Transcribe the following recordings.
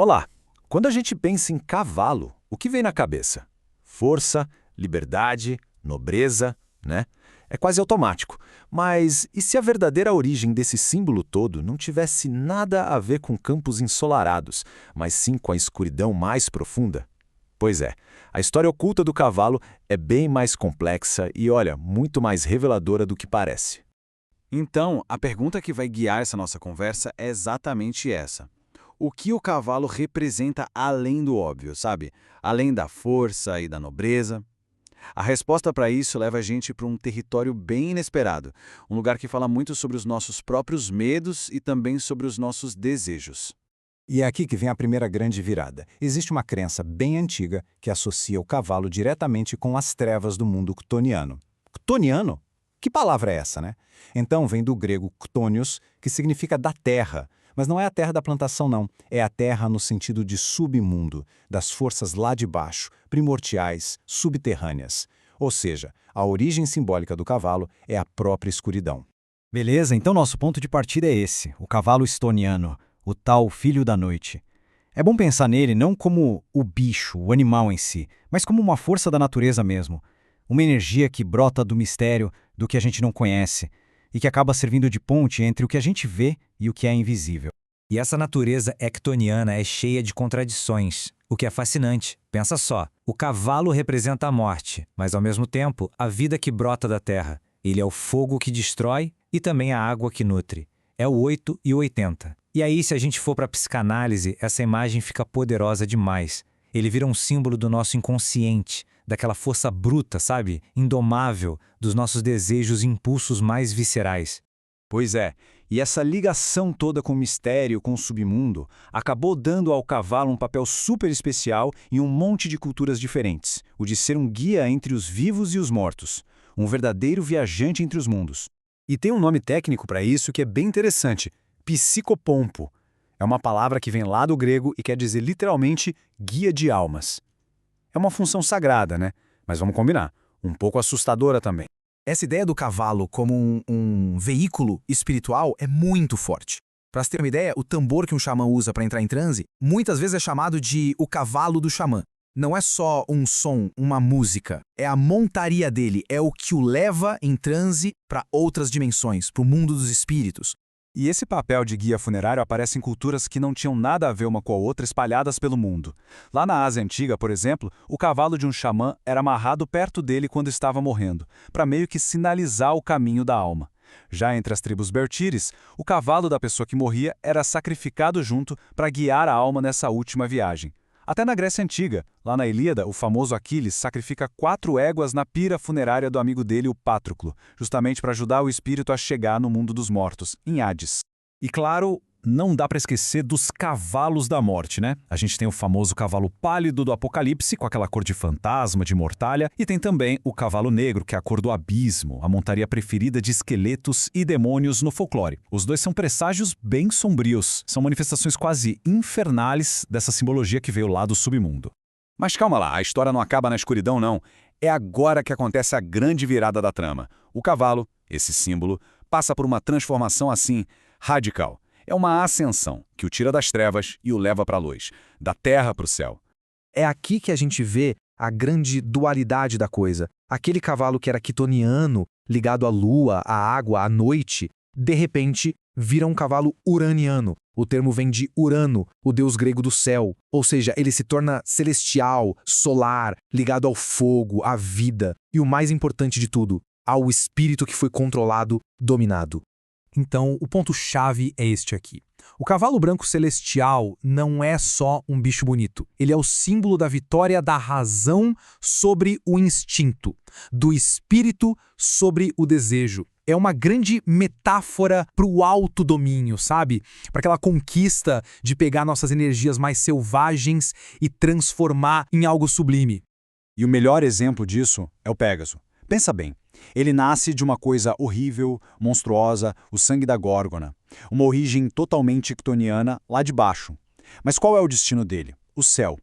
Olá! Quando a gente pensa em cavalo, o que vem na cabeça? Força, liberdade, nobreza, né? É quase automático. Mas e se a verdadeira origem desse símbolo todo não tivesse nada a ver com campos ensolarados, mas sim com a escuridão mais profunda? Pois é, a história oculta do cavalo é bem mais complexa e, olha, muito mais reveladora do que parece. Então, a pergunta que vai guiar essa nossa conversa é exatamente essa. O que o cavalo representa além do óbvio, sabe? Além da força e da nobreza? A resposta para isso leva a gente para um território bem inesperado, um lugar que fala muito sobre os nossos próprios medos e também sobre os nossos desejos. E é aqui que vem a primeira grande virada. Existe uma crença bem antiga que associa o cavalo diretamente com as trevas do mundo ctoniano. Ctoniano? Que palavra é essa, né? Então vem do grego ktonios, que significa da terra. Mas não é a terra da plantação, não. É a terra no sentido de submundo, das forças lá de baixo, primordiais, subterrâneas. Ou seja, a origem simbólica do cavalo é a própria escuridão. Beleza, então nosso ponto de partida é esse, o cavalo estoniano, o tal filho da noite. É bom pensar nele não como o bicho, o animal em si, mas como uma força da natureza mesmo. Uma energia que brota do mistério, do que a gente não conhece, e que acaba servindo de ponte entre o que a gente vê e o que é invisível. E essa natureza ectoniana é cheia de contradições, o que é fascinante. Pensa só, o cavalo representa a morte, mas ao mesmo tempo a vida que brota da terra. Ele é o fogo que destrói e também a água que nutre. É o 8 e o 80. E aí, se a gente for para a psicanálise, essa imagem fica poderosa demais. Ele vira um símbolo do nosso inconsciente, daquela força bruta, sabe? Indomável, dos nossos desejos e impulsos mais viscerais. Pois é, e essa ligação toda com o mistério, com o submundo, acabou dando ao cavalo um papel super especial em um monte de culturas diferentes, o de ser um guia entre os vivos e os mortos, um verdadeiro viajante entre os mundos. E tem um nome técnico para isso que é bem interessante, psicopompo. É uma palavra que vem lá do grego e quer dizer literalmente guia de almas. É uma função sagrada, né? Mas vamos combinar, um pouco assustadora também. Essa ideia do cavalo como um veículo espiritual é muito forte. Para você ter uma ideia, o tambor que um xamã usa para entrar em transe, muitas vezes é chamado de o cavalo do xamã. Não é só um som, uma música, é a montaria dele, é o que o leva em transe para outras dimensões, para o mundo dos espíritos. E esse papel de guia funerário aparece em culturas que não tinham nada a ver uma com a outra espalhadas pelo mundo. Lá na Ásia Antiga, por exemplo, o cavalo de um xamã era amarrado perto dele quando estava morrendo, para meio que sinalizar o caminho da alma. Já entre as tribos Bertires, o cavalo da pessoa que morria era sacrificado junto para guiar a alma nessa última viagem. Até na Grécia Antiga, lá na Ilíada, o famoso Aquiles sacrifica 4 éguas na pira funerária do amigo dele, o Pátroclo, justamente para ajudar o espírito a chegar no mundo dos mortos, em Hades. E claro, não dá para esquecer dos cavalos da morte, né? A gente tem o famoso cavalo pálido do Apocalipse, com aquela cor de fantasma, de mortalha, e tem também o cavalo negro, que é a cor do abismo, a montaria preferida de esqueletos e demônios no folclore. Os dois são presságios bem sombrios, são manifestações quase infernais dessa simbologia que veio lá do submundo. Mas calma lá, a história não acaba na escuridão, não. É agora que acontece a grande virada da trama. O cavalo, esse símbolo, passa por uma transformação assim, radical. É uma ascensão que o tira das trevas e o leva para a luz, da terra para o céu. É aqui que a gente vê a grande dualidade da coisa. Aquele cavalo que era quitoniano, ligado à lua, à água, à noite, de repente vira um cavalo uraniano. O termo vem de Urano, o deus grego do céu. Ou seja, ele se torna celestial, solar, ligado ao fogo, à vida. E o mais importante de tudo, ao espírito que foi controlado, dominado. Então, o ponto-chave é este aqui. O cavalo branco celestial não é só um bicho bonito. Ele é o símbolo da vitória da razão sobre o instinto, do espírito sobre o desejo. É uma grande metáfora para o autodomínio, sabe? Para aquela conquista de pegar nossas energias mais selvagens e transformar em algo sublime. E o melhor exemplo disso é o Pégaso. Pensa bem, ele nasce de uma coisa horrível, monstruosa, o sangue da Górgona. Uma origem totalmente ctoniana lá de baixo. Mas qual é o destino dele? O céu.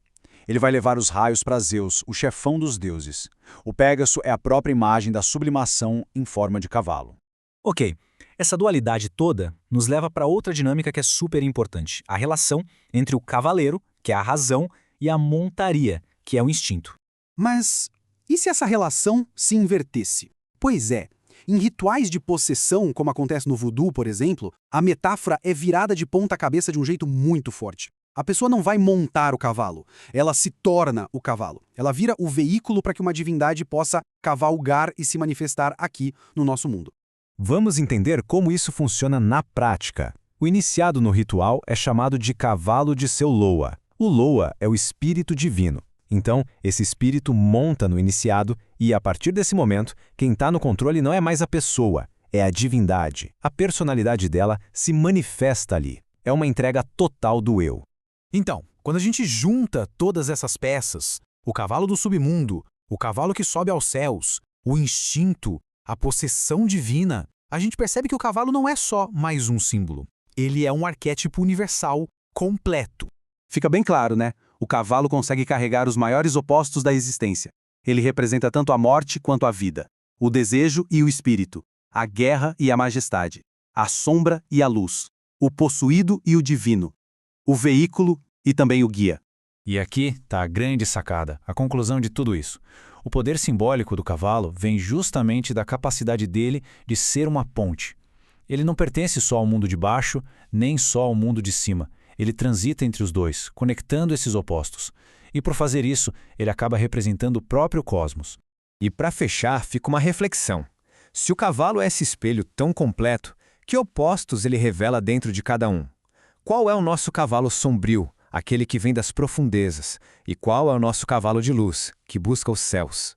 Ele vai levar os raios para Zeus, o chefão dos deuses. O Pégaso é a própria imagem da sublimação em forma de cavalo. Ok, Essa dualidade toda nos leva para outra dinâmica que é super importante, a relação entre o cavaleiro, que é a razão, e a montaria, que é o instinto. Mas e se essa relação se invertesse? Pois é, em rituais de possessão, como acontece no voodoo, por exemplo, a metáfora é virada de ponta cabeça de um jeito muito forte. A pessoa não vai montar o cavalo, ela se torna o cavalo. Ela vira o veículo para que uma divindade possa cavalgar e se manifestar aqui no nosso mundo. Vamos entender como isso funciona na prática. O iniciado no ritual é chamado de cavalo de seu Loa. O Loa é o espírito divino. Então, esse espírito monta no iniciado e, a partir desse momento, quem está no controle não é mais a pessoa, é a divindade. A personalidade dela se manifesta ali. É uma entrega total do eu. Então, quando a gente junta todas essas peças, o cavalo do submundo, o cavalo que sobe aos céus, o instinto, a possessão divina, a gente percebe que o cavalo não é só mais um símbolo. Ele é um arquétipo universal completo. Fica bem claro, né? O cavalo consegue carregar os maiores opostos da existência. Ele representa tanto a morte quanto a vida, o desejo e o espírito, a guerra e a majestade, a sombra e a luz, o possuído e o divino, o veículo e também o guia. E aqui está a grande sacada, a conclusão de tudo isso. O poder simbólico do cavalo vem justamente da capacidade dele de ser uma ponte. Ele não pertence só ao mundo de baixo, nem só ao mundo de cima. Ele transita entre os dois, conectando esses opostos. E por fazer isso, ele acaba representando o próprio cosmos. E para fechar, fica uma reflexão. Se o cavalo é esse espelho tão completo, que opostos ele revela dentro de cada um? Qual é o nosso cavalo sombrio, aquele que vem das profundezas? E qual é o nosso cavalo de luz, que busca os céus?